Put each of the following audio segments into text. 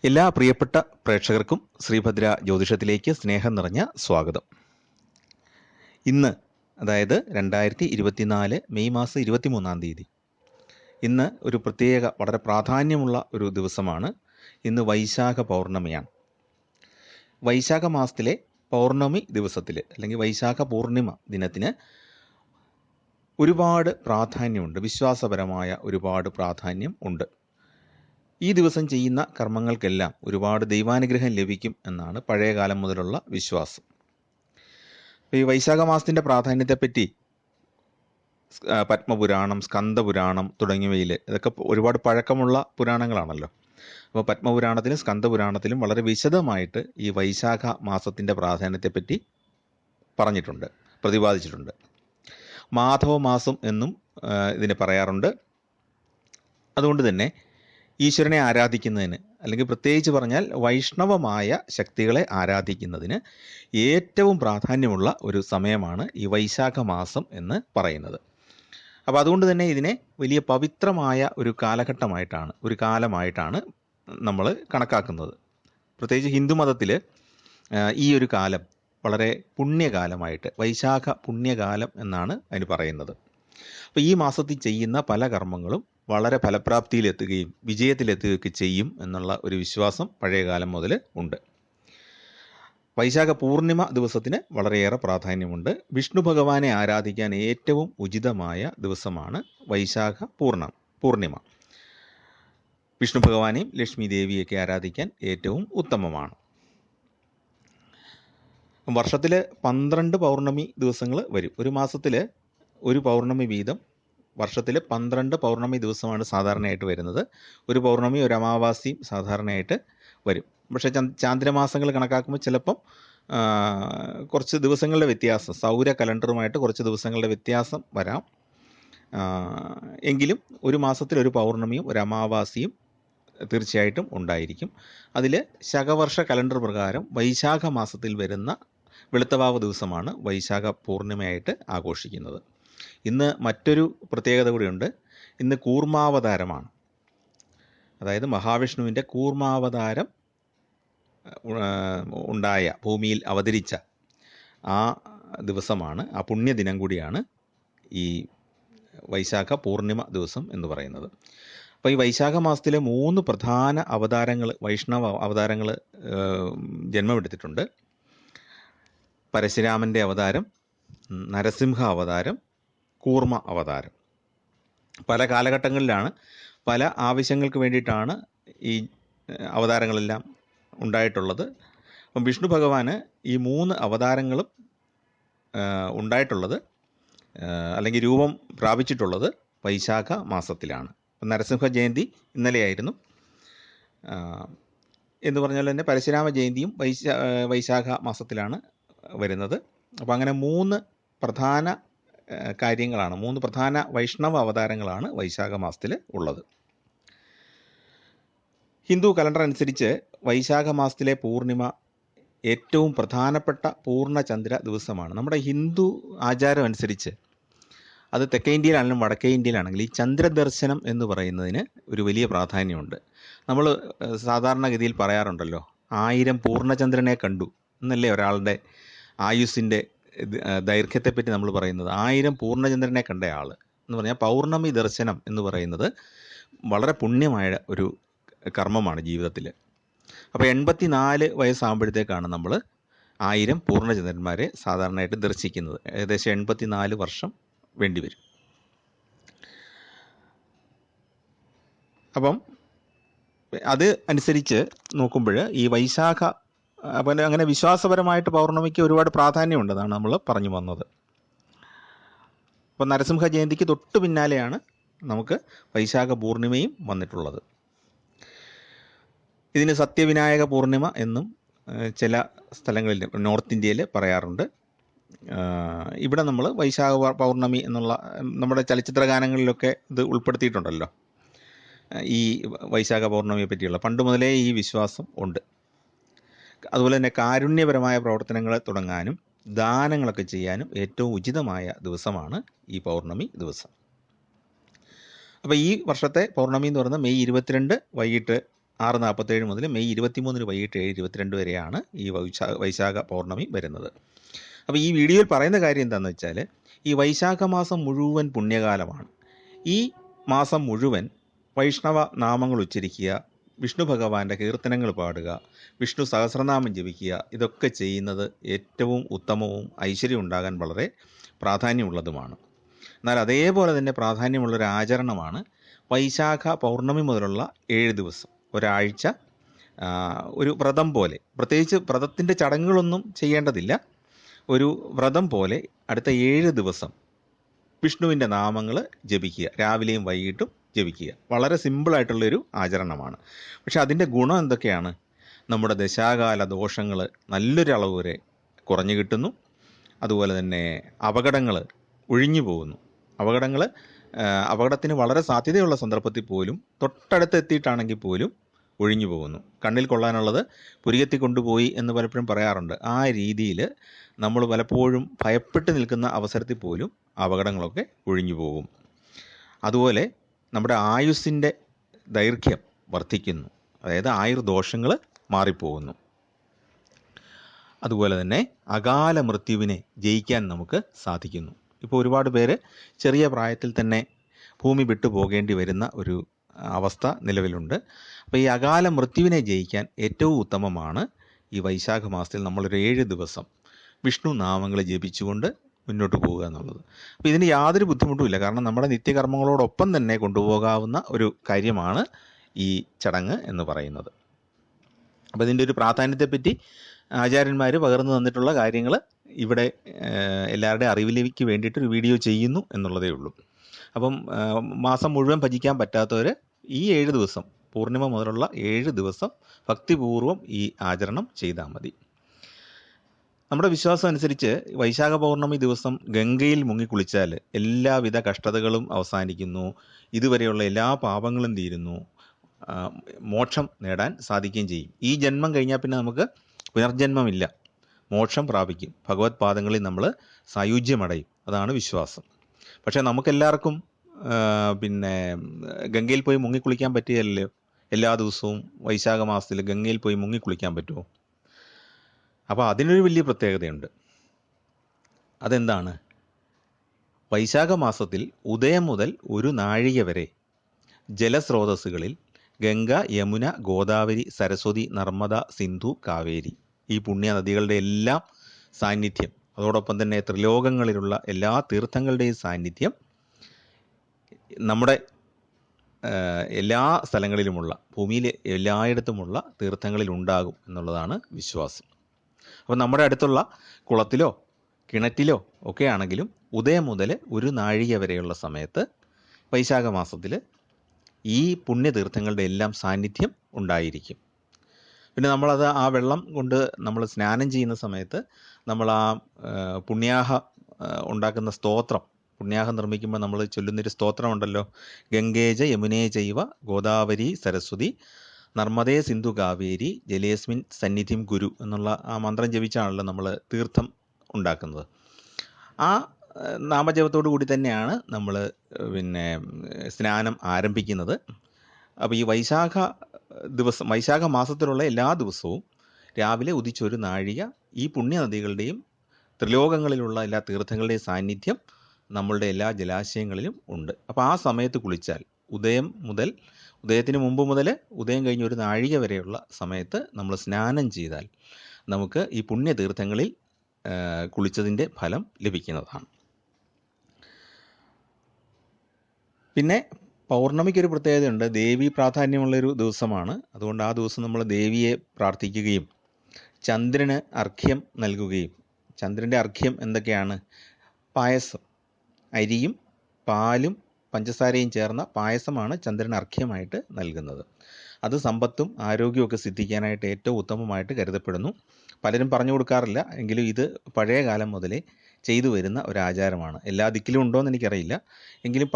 എല്ലാ പ്രിയപ്പെട്ട പ്രേക്ഷകർക്കും ശ്രീഭദ്ര ജ്യോതിഷത്തിലേക്ക് സ്നേഹം നിറഞ്ഞ സ്വാഗതം. ഇന്ന് അതായത് 2024 മെയ് മാസം 23-ാം തീയതി ഇന്ന് ഒരു പ്രത്യേക വളരെ പ്രാധാന്യമുള്ള ഒരു ദിവസമാണ്. ഇന്ന് വൈശാഖ പൗർണമിയാണ്. വൈശാഖ മാസത്തിലെ പൗർണമി ദിവസത്തിൽ അല്ലെങ്കിൽ വൈശാഖ പൂർണിമ ദിനത്തിന് ഒരുപാട് പ്രാധാന്യമുണ്ട്. വിശ്വാസപരമായ ഒരുപാട് പ്രാധാന്യം ഉണ്ട്. ഈ ദിവസം ചെയ്യുന്ന കർമ്മങ്ങൾക്കെല്ലാം ഒരുപാട് ദൈവാനുഗ്രഹം ലഭിക്കും എന്നാണ് പഴയകാലം മുതലുള്ള വിശ്വാസം. ഈ വൈശാഖ മാസത്തിൻ്റെ പ്രാധാന്യത്തെപ്പറ്റി പത്മപുരാണം, സ്കന്ദപുരാണം തുടങ്ങിയവയിൽ ഇതൊക്കെ ഒരുപാട് പഴക്കമുള്ള പുരാണങ്ങളാണല്ലോ. അപ്പോൾ പത്മപുരാണത്തിലും സ്കന്ദപുരാണത്തിലും വളരെ വിശദമായിട്ട് ഈ വൈശാഖ മാസത്തിൻ്റെ പ്രാധാന്യത്തെപ്പറ്റി പറഞ്ഞിട്ടുണ്ട്, പ്രതിപാദിച്ചിട്ടുണ്ട്. മാധവ മാസം എന്നും ഇതിനെ പറയാറുണ്ട്. അതുകൊണ്ട് തന്നെ ഈശ്വരനെ ആരാധിക്കുന്നതിന്, അല്ലെങ്കിൽ പ്രത്യേകിച്ച് പറഞ്ഞാൽ വൈഷ്ണവമായ ശക്തികളെ ആരാധിക്കുന്നതിന് ഏറ്റവും പ്രാധാന്യമുള്ള ഒരു സമയമാണ് ഈ വൈശാഖ മാസം എന്ന് പറയുന്നത്. അപ്പോൾ അതുകൊണ്ട് തന്നെ ഇതിനെ വലിയ പവിത്രമായ ഒരു കാലമായിട്ടാണ് നമ്മൾ കണക്കാക്കുന്നത്. പ്രത്യേകിച്ച് ഹിന്ദു മതത്തിൽ ഈ ഒരു കാലം വളരെ പുണ്യകാലമായിട്ട്, വൈശാഖ പുണ്യകാലം എന്നാണ് അതിന് പറയുന്നത്. അപ്പോൾ ഈ മാസത്തിൽ ചെയ്യുന്ന പല കർമ്മങ്ങളും വളരെ ഫലപ്രാപ്തിയിലെത്തുകയും വിജയത്തിലെത്തുകയൊക്കെ ചെയ്യും എന്നുള്ള ഒരു വിശ്വാസം പഴയകാലം മുതൽ ഉണ്ട്. വൈശാഖ പൂർണിമ ദിവസത്തിന് വളരെയേറെ പ്രാധാന്യമുണ്ട്. വിഷ്ണു ഭഗവാനെ ആരാധിക്കാൻ ഏറ്റവും ഉചിതമായ ദിവസമാണ് വൈശാഖ പൂർണിമ. വിഷ്ണു ഭഗവാനെയും ലക്ഷ്മി ദേവിയൊക്കെ ആരാധിക്കാൻ ഏറ്റവും ഉത്തമമാണ്. വർഷത്തിൽ 12 പൗർണമി ദിവസങ്ങൾ വരും. ഒരു മാസത്തിൽ ഒരു പൗർണമി വീതം വർഷത്തിൽ 12 പൗർണമി ദിവസമാണ് സാധാരണയായിട്ട് വരുന്നത്. ഒരു പൗർണമി ഒരു അമാവാസിയും സാധാരണയായിട്ട് വരും. പക്ഷേ ചാന്ദ്രമാസങ്ങൾ കണക്കാക്കുമ്പോൾ ചിലപ്പം കുറച്ച് ദിവസങ്ങളുടെ വ്യത്യാസം, സൗര കലണ്ടറുമായിട്ട് കുറച്ച് ദിവസങ്ങളുടെ വ്യത്യാസം വരാം. എങ്കിലും ഒരു മാസത്തിൽ ഒരു പൗർണമിയും ഒരു അമാവാസിയും തീർച്ചയായിട്ടും ഉണ്ടായിരിക്കും. അതിൽ ശകവർഷ കലണ്ടർ പ്രകാരം വൈശാഖ മാസത്തിൽ വരുന്ന വെളുത്തവാവ് ദിവസമാണ് വൈശാഖ പൂർണിമയായിട്ട് ആഘോഷിക്കുന്നത്. ഇന്ന് മറ്റൊരു പ്രത്യേകത കൂടിയുണ്ട്. ഇന്ന് കൂർമാവതാരമാണ്. അതായത് മഹാവിഷ്ണുവിൻ്റെ കൂർമാവതാരം ഉണ്ടായ, ഭൂമിയിൽ അവതരിച്ച ആ ദിവസമാണ്, ആ പുണ്യദിനം കൂടിയാണ് ഈ വൈശാഖ പൂർണിമ ദിവസം എന്ന് പറയുന്നത്. അപ്പോൾ ഈ വൈശാഖ മാസത്തിലെ 3 പ്രധാന അവതാരങ്ങൾ, വൈഷ്ണവ അവതാരങ്ങൾ ജന്മമെടുത്തിട്ടുണ്ട്. പരശുരാമൻ്റെ അവതാരം, നരസിംഹ അവതാരം, കൂർമ്മ അവതാരം. പല കാലഘട്ടങ്ങളിലാണ്, പല ആവശ്യങ്ങൾക്ക് വേണ്ടിയിട്ടാണ് ഈ അവതാരങ്ങളെല്ലാം ഉണ്ടായിട്ടുള്ളത്. അപ്പം വിഷ്ണു ഭഗവാന് ഈ 3 അവതാരങ്ങളും ഉണ്ടായിട്ടുള്ളത്, അല്ലെങ്കിൽ രൂപം പ്രാപിച്ചിട്ടുള്ളത് വൈശാഖ മാസത്തിലാണ്. നരസിംഹ ജയന്തി ഇന്നലെയായിരുന്നു. എന്ന് പറഞ്ഞാൽ തന്നെ പരശുരാമ ജയന്തിയും വൈശാഖ മാസത്തിലാണ് വരുന്നത്. അപ്പോൾ അങ്ങനെ 3 പ്രധാന കാര്യങ്ങളാണ്, 3 പ്രധാന വൈഷ്ണവ അവതാരങ്ങളാണ് വൈശാഖ മാസത്തിൽ ഉള്ളത്. ഹിന്ദു കലണ്ടർ അനുസരിച്ച് വൈശാഖ മാസത്തിലെ പൂർണിമ ഏറ്റവും പ്രധാനപ്പെട്ട പൂർണ്ണചന്ദ്ര ദിവസമാണ്. നമ്മുടെ ഹിന്ദു ആചാരം അനുസരിച്ച് അത് തെക്കേ ഇന്ത്യയിലാണെങ്കിലും വടക്കേ ഇന്ത്യയിലാണെങ്കിലും ഈ ചന്ദ്രദർശനം എന്ന് പറയുന്നതിന് ഒരു വലിയ പ്രാധാന്യമുണ്ട്. നമ്മൾ സാധാരണഗതിയിൽ പറയാറുണ്ടല്ലോ, 1000 പൂർണ്ണചന്ദ്രനെ കണ്ടു എന്നല്ലേ ഒരാളുടെ ആയുസ്സിൻ്റെ ദൈർഘ്യത്തെപ്പറ്റി നമ്മൾ പറയുന്നത്. 1000 പൂർണ്ണചന്ദ്രനെ കണ്ട ആൾ എന്ന് പറഞ്ഞാൽ പൗർണമി ദർശനം എന്ന് പറയുന്നത് വളരെ പുണ്യമായ ഒരു കർമ്മമാണ് ജീവിതത്തിൽ. അപ്പോൾ 84 വയസ്സാകുമ്പോഴത്തേക്കാണ് നമ്മൾ 1000 പൂർണ്ണചന്ദ്രന്മാരെ സാധാരണയായിട്ട് ദർശിക്കുന്നത്. ഏകദേശം 84 വർഷം വേണ്ടിവരും. അപ്പം അത് അനുസരിച്ച് നോക്കുമ്പോൾ ഈ വൈശാഖ, അപ്പം അങ്ങനെ വിശ്വാസപരമായിട്ട് പൗർണമിക്ക് ഒരുപാട് പ്രാധാന്യമുണ്ടെന്നാണ് നമ്മൾ പറഞ്ഞു വന്നത്. അപ്പോൾ നരസിംഹ ജയന്തിക്ക് തൊട്ട് പിന്നാലെയാണ് നമുക്ക് വൈശാഖ പൂർണിമയും വന്നിട്ടുള്ളത്. ഇതിന് സത്യവിനായക പൂർണിമ എന്നും ചില സ്ഥലങ്ങളിൽ നോർത്ത് ഇന്ത്യയിൽ പറയാറുണ്ട്. ഇവിടെ നമ്മൾ വൈശാഖ പൗർണമി എന്നുള്ള നമ്മുടെ ചലച്ചിത്ര ഗാനങ്ങളിലൊക്കെ ഇത് ഉൾപ്പെടുത്തിയിട്ടുണ്ടല്ലോ. ഈ വൈശാഖ പൗർണമിയെ പറ്റിയുള്ള പണ്ട് മുതലേ ഈ വിശ്വാസം ഉണ്ട്. അതുപോലെ തന്നെ കാരുണ്യപരമായ പ്രവർത്തനങ്ങൾ തുടങ്ങാനും ദാനങ്ങളൊക്കെ ചെയ്യാനും ഏറ്റവും ഉചിതമായ ദിവസമാണ് ഈ പൗർണമി ദിവസം. അപ്പോൾ ഈ വർഷത്തെ പൗർണമി എന്ന് പറയുന്നത് മെയ് 22 വൈകിട്ട് 6:47 മുതൽ മെയ് 23 വൈകിട്ട് 7:22 വരെയാണ് ഈ വൈശാഖ പൗർണമി വരുന്നത്. അപ്പോൾ ഈ വീഡിയോയിൽ പറയുന്ന കാര്യം എന്താണെന്ന് വെച്ചാൽ, ഈ വൈശാഖ മാസം മുഴുവൻ പുണ്യകാലമാണ്. ഈ മാസം മുഴുവൻ വൈഷ്ണവ നാമങ്ങൾ ഉച്ചരിക്കുക, വിഷ്ണു ഭഗവാന്റെ കീർത്തനങ്ങൾ പാടുക, വിഷ്ണു സഹസ്രനാമം ജപിക്കുക, ഇതൊക്കെ ചെയ്യുന്നത് ഏറ്റവും ഉത്തമവും ഐശ്വര്യം ഉണ്ടാകാൻ വളരെ പ്രാധാന്യമുള്ളതുമാണ്. എന്നാൽ അതേപോലെ തന്നെ പ്രാധാന്യമുള്ളൊരു ആചരണമാണ് വൈശാഖ പൗർണമി മുതലുള്ള 7 ദിവസം, ഒരാഴ്ച ഒരു വ്രതം പോലെ. പ്രത്യേകിച്ച് വ്രതത്തിൻ്റെ ചടങ്ങുകളൊന്നും ചെയ്യേണ്ടതില്ല. ഒരു വ്രതം പോലെ അടുത്ത 7 ദിവസം വിഷ്ണുവിൻ്റെ നാമങ്ങൾ ജപിക്കുക, രാവിലെയും വൈകിട്ടും ജപിക്കുക. വളരെ സിമ്പിളായിട്ടുള്ളൊരു ആചരണമാണ്. പക്ഷെ അതിൻ്റെ ഗുണം എന്തൊക്കെയാണ്? നമ്മുടെ ദശാകാല ദോഷങ്ങൾ നല്ലൊരു അളവ് വരെ കുറഞ്ഞു കിട്ടുന്നു. അതുപോലെ തന്നെ അപകടങ്ങൾ ഒഴിഞ്ഞു പോകുന്നു. അപകടത്തിന് വളരെ സാധ്യതയുള്ള സന്ദർഭത്തിൽ പോലും തൊട്ടടുത്ത് എത്തിയിട്ടാണെങ്കിൽ പോലും ഒഴിഞ്ഞു പോകുന്നു. കണ്ണിൽ കൊള്ളാനുള്ളത് പുരികത്തി കൊണ്ടുപോയി എന്ന് പലപ്പോഴും പറയാറുണ്ട്. ആ രീതിയിൽ നമ്മൾ പലപ്പോഴും ഭയപ്പെട്ട് നിൽക്കുന്ന അവസരത്തിൽ പോലും അപകടങ്ങളൊക്കെ ഒഴിഞ്ഞു പോകും. അതുപോലെ നമ്മുടെ ആയുസ്സിൻ്റെ ദൈർഘ്യം വർദ്ധിക്കുന്നു. അതായത് ആയുർദോഷങ്ങൾ മാറിപ്പോകുന്നു. അതുപോലെ തന്നെ അകാല മൃത്യുവിനെ ജയിക്കാൻ നമുക്ക് സാധിക്കുന്നു. ഇപ്പോൾ ഒരുപാട് പേര് ചെറിയ പ്രായത്തിൽ തന്നെ ഭൂമി വിട്ടു പോകേണ്ടി വരുന്ന ഒരു അവസ്ഥ നിലവിലുണ്ട്. അപ്പോൾ ഈ അകാല മൃത്യുവിനെ ജയിക്കാൻ ഏറ്റവും ഉത്തമമാണ് ഈ വൈശാഖ മാസത്തിൽ നമ്മളൊരു 7 ദിവസം വിഷ്ണു നാമങ്ങൾ ജപിച്ചുകൊണ്ട് മുന്നോട്ട് പോവുക എന്നുള്ളത്. അപ്പോൾ ഇതിന് യാതൊരു ബുദ്ധിമുട്ടുമില്ല. കാരണം നമ്മുടെ നിത്യകർമ്മങ്ങളോടൊപ്പം തന്നെ കൊണ്ടുപോകാവുന്ന ഒരു കാര്യമാണ് ഈ ചടങ്ങ് എന്ന് പറയുന്നത്. അപ്പോൾ ഇതിൻ്റെ ഒരു പ്രാധാന്യത്തെപ്പറ്റി ആചാര്യന്മാർ പകർന്നു തന്നിട്ടുള്ള കാര്യങ്ങൾ ഇവിടെ എല്ലാവരുടെയും അറിവിലേക്ക് വേണ്ടിയിട്ടൊരു വീഡിയോ ചെയ്യുന്നു എന്നുള്ളതേ ഉള്ളൂ. അപ്പം മാസം മുഴുവൻ ഭജിക്കാൻ പറ്റാത്തവർ ഈ 7 ദിവസം, പൂർണിമ മുതലുള്ള 7 ദിവസം ഭക്തിപൂർവ്വം ഈ ആചരണം ചെയ്താൽ മതി. നമ്മുടെ വിശ്വാസം അനുസരിച്ച് വൈശാഖ പൗർണമി ദിവസം ഗംഗയിൽ മുങ്ങിക്കുളിച്ചാൽ എല്ലാവിധ കഷ്ടതകളും അവസാനിക്കുന്നു, ഇതുവരെയുള്ള എല്ലാ പാപങ്ങളും തീരുന്നു, മോക്ഷം നേടാൻ സാധിക്കുകയും ചെയ്യും. ഈ ജന്മം കഴിഞ്ഞാൽ പിന്നെ നമുക്ക് പുനർജന്മമില്ല, മോക്ഷം പ്രാപിക്കും, ഭഗവത് പാദങ്ങളിൽ നമ്മൾ സായുജ്യമടയും. അതാണ് വിശ്വാസം. പക്ഷേ നമുക്കെല്ലാവർക്കും പിന്നെ ഗംഗയിൽ പോയി മുങ്ങിക്കുളിക്കാൻ പറ്റിയല്ലോ. എല്ലാ ദിവസവും വൈശാഖ മാസത്തിൽ ഗംഗയിൽ പോയി മുങ്ങിക്കുളിക്കാൻ പറ്റുമോ? അപ്പോൾ അതിനൊരു വലിയ പ്രത്യേകതയുണ്ട്. അതെന്താണ്? വൈശാഖ മാസത്തിൽ ഉദയം മുതൽ ഒരു നാഴിക വരെ ജലസ്രോതസ്സുകളിൽ ഗംഗ, യമുന, ഗോദാവരി, സരസ്വതി, നർമ്മദ, സിന്ധു, കാവേരി ഈ പുണ്യ നദികളുടെ എല്ലാം സാന്നിധ്യം, അതോടൊപ്പം തന്നെ ത്രിലോകങ്ങളിലുള്ള എല്ലാ തീർത്ഥങ്ങളുടെയും സാന്നിധ്യം നമ്മുടെ എല്ലാ സ്ഥലങ്ങളിലുമുള്ള, ഭൂമിയിലെ എല്ലായിടത്തുമുള്ള തീർത്ഥങ്ങളിൽ ഉണ്ടാകും എന്നുള്ളതാണ് വിശ്വാസം. അപ്പോൾ നമ്മുടെ അടുത്തുള്ള കുളത്തിലോ കിണറ്റിലോ ഒക്കെ ആണെങ്കിലും ഉദയം മുതൽ ഒരു നാഴിക വരെയുള്ള സമയത്ത് വൈശാഖ മാസത്തിൽ ഈ പുണ്യതീർത്ഥങ്ങളുടെ എല്ലാം സാന്നിധ്യം ഉണ്ടായിരിക്കും. പിന്നെ നമ്മളത് ആ വെള്ളം കൊണ്ട് നമ്മൾ സ്നാനം ചെയ്യുന്ന സമയത്ത് നമ്മൾ ആ പുണ്യാഹ ഉണ്ടാക്കുന്ന സ്തോത്രം, പുണ്യാഹം നിർമ്മിക്കുമ്പോൾ നമ്മൾ ചൊല്ലുന്നൊരു സ്തോത്രമുണ്ടല്ലോ, ഗംഗേജ യമുനേ ചൈവ ഗോദാവരി സരസ്വതി നർമ്മദേ സിന്ധു കാവേരി ജലേസ്മിൻ സന്നിധിം ഗുരു എന്നുള്ള ആ മന്ത്രം ജപിച്ചാണല്ലോ നമ്മൾ തീർത്ഥം ഉണ്ടാക്കുന്നത്. ആ നാമജപത്തോടു കൂടി തന്നെയാണ് നമ്മൾ പിന്നെ സ്നാനം ആരംഭിക്കുന്നത്. അപ്പോൾ ഈ വൈശാഖ മാസത്തിലുള്ള എല്ലാ ദിവസവും രാവിലെ ഉദിച്ചൊരു നാഴിക ഈ പുണ്യനദികളുടെയും ത്രിലോകങ്ങളിലുള്ള എല്ലാ തീർത്ഥങ്ങളുടെയും സാന്നിധ്യം നമ്മളുടെ എല്ലാ ജലാശയങ്ങളിലും ഉണ്ട്. അപ്പോൾ ആ സമയത്ത് കുളിച്ചാൽ ഉദയത്തിന് മുമ്പ് മുതൽ ഉദയം കഴിഞ്ഞ് ഒരു നാഴിക വരെയുള്ള സമയത്ത് നമ്മൾ സ്നാനം ചെയ്താൽ നമുക്ക് ഈ പുണ്യതീർത്ഥങ്ങളിൽ കുളിച്ചതിൻ്റെ ഫലം ലഭിക്കുന്നതാണ്. പിന്നെ പൗർണമിക്കൊരു പ്രത്യേകതയുണ്ട്. ദേവി പ്രാധാന്യമുള്ളൊരു ദിവസമാണ്. അതുകൊണ്ട് ആ ദിവസം നമ്മൾ ദേവിയെ പ്രാർത്ഥിക്കുകയും ചന്ദ്രന് അർഘ്യം നൽകുകയും. ചന്ദ്രൻ്റെ അർഘ്യം എന്തൊക്കെയാണ്? പായസം, അരിയും പാലും പഞ്ചസാരയും ചേർന്ന പായസമാണ് ചന്ദ്രന് അർഘ്യമായിട്ട് നൽകുന്നത്. അത് സമ്പത്തും ആരോഗ്യവും സിദ്ധിക്കാനായിട്ട് ഏറ്റവും ഉത്തമമായിട്ട് കരുതപ്പെടുന്നു. പലരും പറഞ്ഞു കൊടുക്കാറില്ല, എങ്കിലും ഇത് പഴയ കാലം മുതലേ ചെയ്തു വരുന്ന ഒരാചാരമാണ്. എല്ലാ ദിക്കിലും ഉണ്ടോ എന്ന് എനിക്കറിയില്ല, എങ്കിലും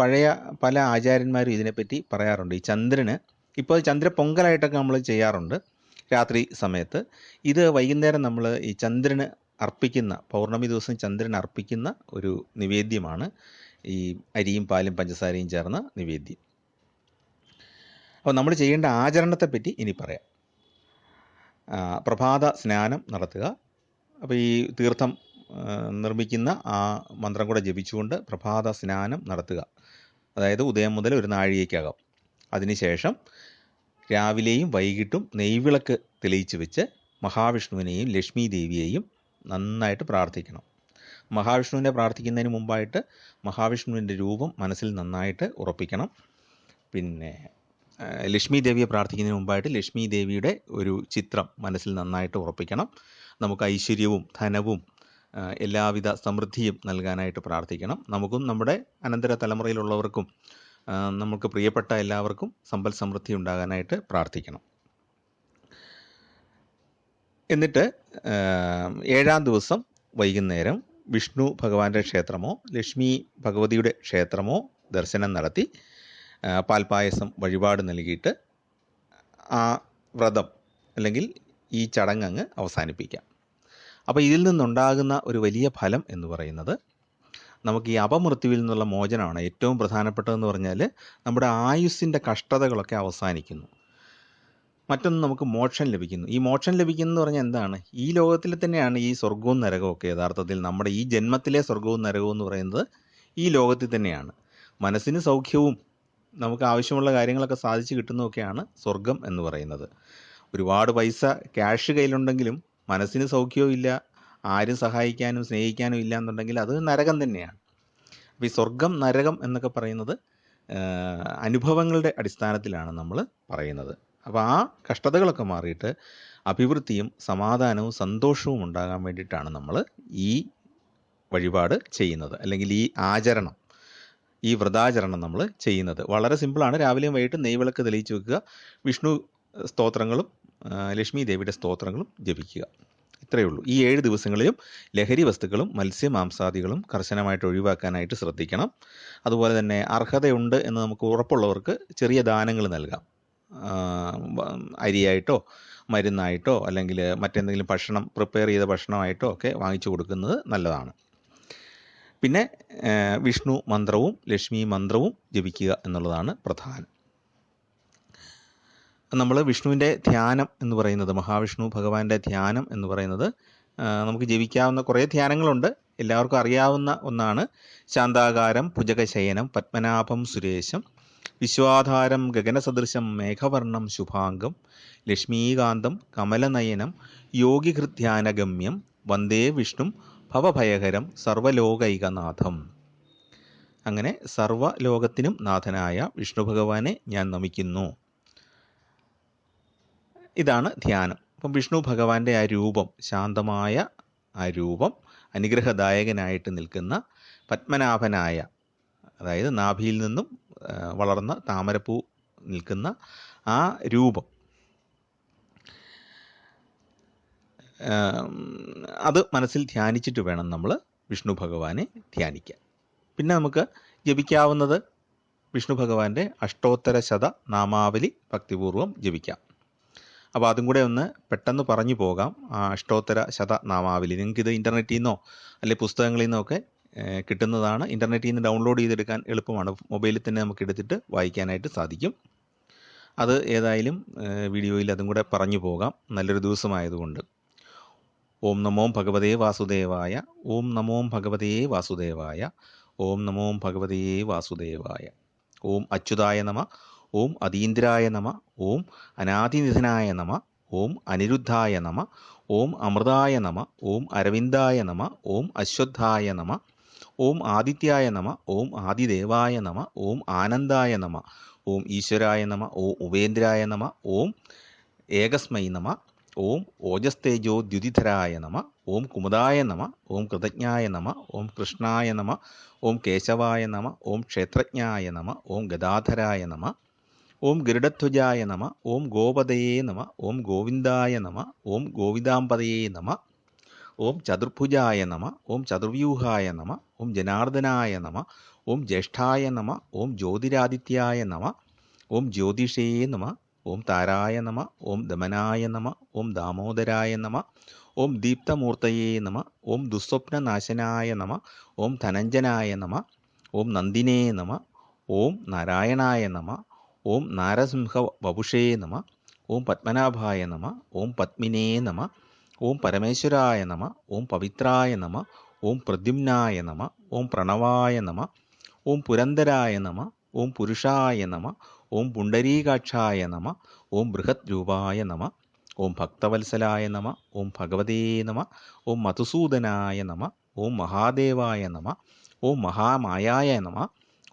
പല ആചാര്യന്മാരും ഇതിനെപ്പറ്റി പറയാറുണ്ട്. ഈ ചന്ദ്രന് ഇപ്പോൾ ചന്ദ്രപ്പൊങ്കലായിട്ടൊക്കെ നമ്മൾ ചെയ്യാറുണ്ട് രാത്രി സമയത്ത്. ഇത് വൈകുന്നേരം നമ്മൾ ഈ ചന്ദ്രന് അർപ്പിക്കുന്ന, പൗർണമി ദിവസം ചന്ദ്രന് അർപ്പിക്കുന്ന ഒരു നിവേദ്യമാണ് ഈ അരിയും പാലും പഞ്ചസാരയും ചേർന്ന നിവേദ്യം. അപ്പോൾ നമ്മൾ ചെയ്യേണ്ട ആചരണത്തെപ്പറ്റി ഇനി പറയാം. പ്രഭാത സ്നാനം നടത്തുക. അപ്പോൾ ഈ തീർത്ഥം നിർമ്മിക്കുന്ന ആ മന്ത്രം കൂടെ ജപിച്ചുകൊണ്ട് പ്രഭാത സ്നാനം നടത്തുക. അതായത് ഉദയം മുതൽ ഒരു നാഴികയ്ക്കകം. അതിനുശേഷം രാവിലെയും വൈകിട്ടും നെയ്വിളക്ക് തെളിയിച്ച് വെച്ച് മഹാവിഷ്ണുവിനെയും ലക്ഷ്മി ദേവിയെയും നന്നായിട്ട് പ്രാർത്ഥിക്കണം. മഹാവിഷ്ണുവിനെ പ്രാർത്ഥിക്കുന്നതിന് മുമ്പായിട്ട് മഹാവിഷ്ണുവിൻ്റെ രൂപം മനസ്സിൽ നന്നായിട്ട് ഉറപ്പിക്കണം. പിന്നെ ലക്ഷ്മി ദേവിയെ പ്രാർത്ഥിക്കുന്നതിന് മുമ്പായിട്ട് ലക്ഷ്മി ദേവിയുടെ ഒരു ചിത്രം മനസ്സിൽ നന്നായിട്ട് ഉറപ്പിക്കണം. നമുക്ക് ഐശ്വര്യവും ധനവും എല്ലാവിധ സമൃദ്ധിയും നൽകാനായിട്ട് പ്രാർത്ഥിക്കണം. നമുക്കും നമ്മുടെ അനന്തര തലമുറയിലുള്ളവർക്കും നമുക്ക് പ്രിയപ്പെട്ട എല്ലാവർക്കും സമ്പൽ സമൃദ്ധി ഉണ്ടാകാനായിട്ട് പ്രാർത്ഥിക്കണം. എന്നിട്ട് 7-ാം ദിവസം വൈകുന്നേരം വിഷ്ണു ഭഗവാന്റെ ക്ഷേത്രമോ ലക്ഷ്മി ഭഗവതിയുടെ ക്ഷേത്രമോ ദർശനം നടത്തി പാൽപ്പായസം വഴിപാട് നൽകിയിട്ട് ആ വ്രതം അല്ലെങ്കിൽ ഈ ചടങ്ങ് അവസാനിപ്പിക്കാം. അപ്പോൾ ഇതിൽ നിന്നുണ്ടാകുന്ന ഒരു വലിയ ഫലം എന്ന് പറയുന്നത് നമുക്ക് ഈ അപമൃത്യുവിൽ നിന്നുള്ള മോചനമാണ് ഏറ്റവും പ്രധാനപ്പെട്ടതെന്ന് പറഞ്ഞാൽ നമ്മുടെ ആയുസ്സിൻ്റെ കഷ്ടതകളൊക്കെ അവസാനിക്കുന്നു. മറ്റൊന്ന് നമുക്ക് മോക്ഷം ലഭിക്കുന്നു. ഈ മോക്ഷം ലഭിക്കുന്നു പറഞ്ഞാൽ എന്താണ്? ഈ ലോകത്തിൽ തന്നെയാണ് ഈ സ്വർഗവും നരകവും ഒക്കെ. യഥാർത്ഥത്തിൽ നമ്മുടെ ഈ ജന്മത്തിലെ സ്വർഗവും നരകവും എന്ന് പറയുന്നത് ഈ ലോകത്തിൽ തന്നെയാണ്. മനസ്സിന് സൗഖ്യവും നമുക്ക് ആവശ്യമുള്ള കാര്യങ്ങളൊക്കെ സാധിച്ചു കിട്ടുന്നതൊക്കെയാണ് സ്വർഗം എന്ന് പറയുന്നത്. ഒരുപാട് പൈസ ക്യാഷ് കയ്യിലുണ്ടെങ്കിലും മനസ്സിന് സൗഖ്യവും ഇല്ല, ആരും സഹായിക്കാനും സ്നേഹിക്കാനും ഇല്ല എന്നുണ്ടെങ്കിൽ അത് നരകം തന്നെയാണ്. അപ്പോൾ ഈ സ്വർഗം നരകം എന്നൊക്കെ പറയുന്നത് അനുഭവങ്ങളുടെ അടിസ്ഥാനത്തിലാണ് നമ്മൾ പറയുന്നത്. അപ്പോൾ ആ കഷ്ടതകളൊക്കെ മാറിയിട്ട് അഭിവൃദ്ധിയും സമാധാനവും സന്തോഷവും ഉണ്ടാകാൻ വേണ്ടിയിട്ടാണ് നമ്മൾ ഈ വഴിപാട് ചെയ്യുന്നത്, അല്ലെങ്കിൽ ഈ ആചരണം, ഈ വ്രതാചരണം നമ്മൾ ചെയ്യുന്നത്. വളരെ സിമ്പിളാണ്. രാവിലെയും വൈകിട്ടും നെയ്വിളക്ക് തെളിയിച്ച് വെക്കുക, വിഷ്ണു സ്തോത്രങ്ങളും ലക്ഷ്മി ദേവിയുടെ സ്തോത്രങ്ങളും ജപിക്കുക. ഇത്രയേ ഉള്ളൂ. ഈ 7 ദിവസങ്ങളിലും ലഹരി വസ്തുക്കളും മത്സ്യമാംസാദികളും കർശനമായിട്ട് ഒഴിവാക്കാനായിട്ട് ശ്രദ്ധിക്കണം. അതുപോലെ തന്നെ അർഹതയുണ്ട് എന്ന് നമുക്ക് ഉറപ്പുള്ളവർക്ക് ചെറിയ ദാനങ്ങൾ നൽകാം. അരിയായിട്ടോ മരുന്നായിട്ടോ അല്ലെങ്കിൽ മറ്റെന്തെങ്കിലും ഭക്ഷണം പ്രിപ്പയർ ചെയ്ത ഭക്ഷണമായിട്ടോ ഒക്കെ വാങ്ങിച്ചു കൊടുക്കുന്നത് നല്ലതാണ്. പിന്നെ വിഷ്ണു മന്ത്രവും ലക്ഷ്മി മന്ത്രവും ജപിക്കുക എന്നുള്ളതാണ് പ്രധാനം. നമ്മൾ വിഷ്ണുവിൻ്റെ ധ്യാനം എന്ന് പറയുന്നത്, മഹാവിഷ്ണു ഭഗവാന്റെ ധ്യാനം എന്ന് പറയുന്നത് നമുക്ക് ജപിക്കാവുന്ന കുറേ ധ്യാനങ്ങളുണ്ട്. എല്ലാവർക്കും അറിയാവുന്ന ഒന്നാണ് ശാന്താകാരം ഭുജഗശയനം പത്മനാഭം സുരേശം വിശ്വാധാരം ഗഗനസദൃശം മേഘവർണം ശുഭാംഗം ലക്ഷ്മീകാന്തം കമലനയനം യോഗിഹൃദ്ധ്യാനഗമ്യം വന്ദേ വിഷ്ണും ഭവഭയഹരം സർവലോകൈകനാഥം. അങ്ങനെ സർവലോകത്തിനും നാഥനായ വിഷ്ണു ഭഗവാനെ ഞാൻ നമിക്കുന്നു. ഇതാണ് ധ്യാനം. അപ്പം വിഷ്ണു ഭഗവാന്റെ ആ രൂപം, ശാന്തമായ ആ രൂപം, അനുഗ്രഹദായകനായിട്ട് നിൽക്കുന്ന പത്മനാഭനായ, അതായത് നാഭിയിൽ നിന്നും വളർന്ന താമരപ്പൂ നിൽക്കുന്ന ആ രൂപം, അത് മനസ്സിൽ ധ്യാനിച്ചിട്ട് വേണം നമ്മൾ വിഷ്ണു ഭഗവാനെ ധ്യാനിക്കാൻ. പിന്നെ നമുക്ക് ജപിക്കാവുന്നത് വിഷ്ണു ഭഗവാന്റെ അഷ്ടോത്തര ശത നാമാവലി ഭക്തിപൂർവ്വം ജപിക്കാം. അപ്പോൾ അതും കൂടെ ഒന്ന് പെട്ടെന്ന് പറഞ്ഞു പോകാം. ആ അഷ്ടോത്തര ശത നാമാവലി നിങ്ങൾക്കിത് ഇൻ്റർനെറ്റിൽ നിന്നോ അല്ലെങ്കിൽ പുസ്തകങ്ങളിൽ നിന്നോ ഒക്കെ കിട്ടുന്നതാണ്. ഇൻ്റർനെറ്റിൽ നിന്ന് ഡൗൺലോഡ് ചെയ്തെടുക്കാൻ എളുപ്പമാണ്. മൊബൈലിൽ തന്നെ നമുക്ക് എടുത്തിട്ട് വായിക്കാനായിട്ട് സാധിക്കും. അത് ഏതായാലും വീഡിയോയിൽ അതും കൂടെ പറഞ്ഞു പോകാം, നല്ലൊരു ദിവസമായതുകൊണ്ട്. ഓം നമോ ഭഗവതേ വാസുദേവായ, ഓം നമോ ഭഗവതേ വാസുദേവായ, ഓം നമോ ഭഗവതേ വാസുദേവായ. ഓം അച്യുതായ നമ, ഓം അതീന്ദ്രായ നമ, ഓം അനാദിനിധനായ നമ, ഓം അനിരുദ്ധായ നമ, ഓം അമൃതായ നമ, ഓം അരവിന്ദായ നമ, ഓം അശ്വത്ഥായ നമ, ഓം ആദിത്യായ നമ, ഓം ആദിദേവായ നമ, ഓം ആനന്ദായ നമ, ഓം ഈശ്വരായ നമ, ഓം ഉപേന്ദ്രായ നമ, ഓം ഏകസ്മൈ നമ, ഓം ഓജസ്തേജോ ദ്യുതിധരായ നമ, ഓം കുമുദായ നമ, ഓം കൃതജ്ഞായ നമ, ഓം കൃഷ്ണായ നമ, ഓം കേശവായ നമ, ഓം ക്ഷേത്രജ്ഞായ നമ, ഓം ഗദാധരായ നമ, ഓം ഗരുഡധ്വജായ നമ, ഓം ഗോപതയേ നമ, ഓം ഗോവിന്ദായ നമ, ഓം ഗോവിന്ദാംപതയേ നമ, ഓം ചതുർഭുജായ നമ, ഓം ചതുർവ്യൂഹായ നമ, ഓം ജനാർദ്ദനായ നമ, ഓം ജ്യേഷ്ഠായ നമ, ഓം ജ്യോതിരാദിത്യായ നമ, ഓം ജ്യോതിഷേ നമ, ഓം താരായ നമ, ഓം ദമനായ നമ, ഓം ദാമോദരായ നമ, ഓം ദീപ്തമൂർത്തയേ നമ, ഓം ദുസ്വപ്നനാശനായ നമ, ഓം ധനഞ്ജനായ നമ, ഓം നന്ദിനേ നമ, ഓം നാരായണായ നമ, ഓം നാരസിംഹ വപുഷേ നമ. ഓം പത്മനാഭായ നമ. ഓം പത്മിനേ നമ. ഓം പരമേശ്വരായ നമ. ഓം പവിത്രായ നമ. ഓം പ്രദ്യുമ്നായ നമ. ഓം പ്രണവായ നമ. ഓം പുരന്ദരായ നമ. ഓം പുരുഷായ നമ. ഓം പുണ്ടരീകാക്ഷായ നമ. ഓം ബൃഹത് രൂപായ നമ. ഓം ഭക്തവത്സലായ നമ. ഓം ഭഗവതേ നമ. ഓം മധുസൂദനായ നമ. ഓം മഹാദേവായ നമ. ഓം മഹാമായായ നമ.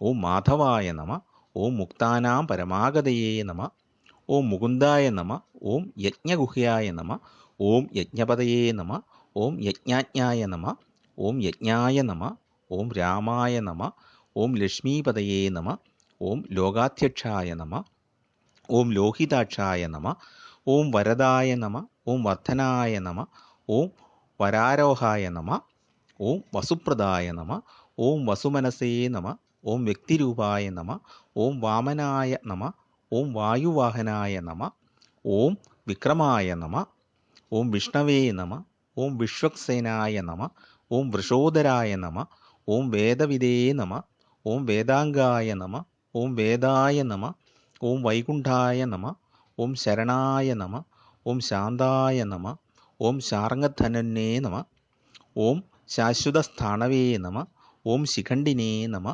ഓം മാധവായ നമ. ഓം മുക്താനാം പരമാഗതയേ നമ. ഓം മുകുന്ദായ നമ. ഓം യജ്ഞഗുഹ്യായ നമ. ഓം യജ്ഞപതയേ നമ. ഓം യജ്ഞാജ്ഞായ നമ. ഓം യജ്ഞായ നമ. ഓം രാമായ നമ. ഓം ലക്ഷ്മീപതയേ നമ. ഓം ലോകാധ്യക്ഷായ നമ. ഓം ലോഹിതാക്ഷായ നമ. ഓം വരദായ നമ. ഓം വർദ്ധനായ നമ. ഓം വരാരോഹായ നമ. ഓം വസുപ്രദായ നമ. ഓം വസുമനസേ നമ. ഓം വ്യക്തിരൂപായ നമ. ഓം വാമനായ നമ. ഓം വായുവാഹനായ നമ. ഓം വിക്രമായ നമ. ഓം വിഷ്ണവേ നമ. ഓം വിശ്വക്സേനായ നമ. ഓം വൃഷോദരായ നമ. ഓം വേദവിദേ നമ. ഓം വേദാംഗായ നമ. ഓം വേദായ നമ. ഓം വൈകുണ്ഠായ നമ. ഓം ശരണായ നമ. ഓം ശാന്തായ നമ. ഓം ശാർങ്ങധനന്യേ നമ. ഓം ശാശ്വതസ്ഥാണവേ നമ. ഓം ശിഖണ്ഡിനേ നമ.